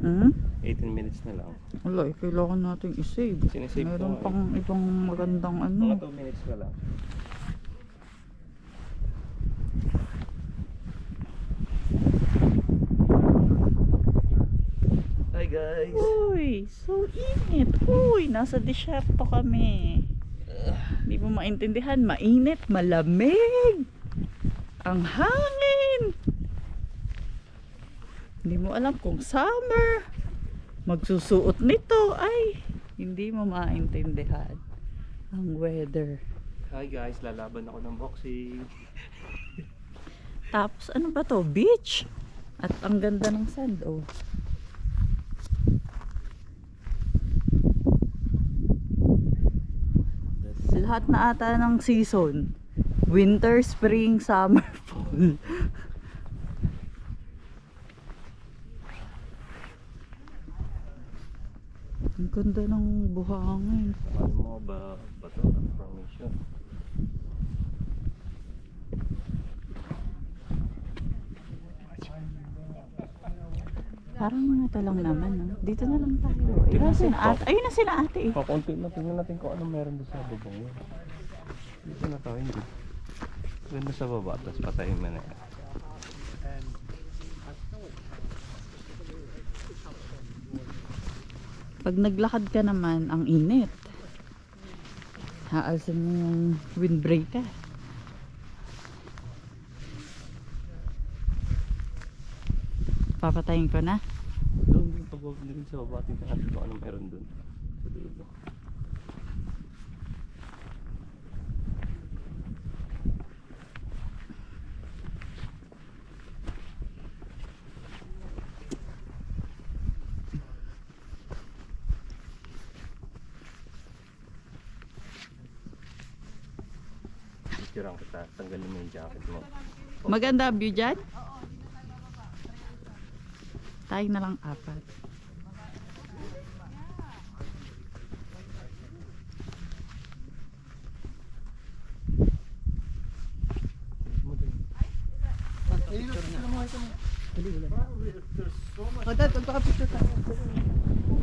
Hmm? 18 minutes na lang. Wala, kailangan natin i-save. Sinisave ko Meron nga pang ibang magandang Mga ano. 2 minutes na lang. Hi guys! Uy, so init. Uy, nasa disyerto kami. Hindi mo maintindihan, mainit, malamig. Ang hangin. Hindi mo alam kung summer. Magsusuot nito ay hindi mo maintindihan ang weather. Hi guys, lalaban ako ng boxing. Tapos ano ba to? Beach. At ang ganda ng sand, oh. Lahat na ata ng season. Winter, spring, summer, fall. Ang ganda ng buhangin. Ano mo ba ito? Information. Parang ito lang naman, no? Dito na lang tayo. Ayun na sila ate. Ayun na sila ate eh. Pakunti na, tingnan natin kung ano meron doon sa bubong yun. Dito na tayo, hindi. Ganda sa baba, tapos patayin mo na yan. Pag naglakad ka naman, ang init. Haalsan mo yung windbreaker. Papatayin ko na. Doon, pag-ulit sa baba, tingnan natin kung ano meron doon. Sa dulo. Picturean kita, tanggalin mo yung jacket mo. Maganda view dyan? Tayo na lang apat. Oh, Dad, magpaka-picture tayo.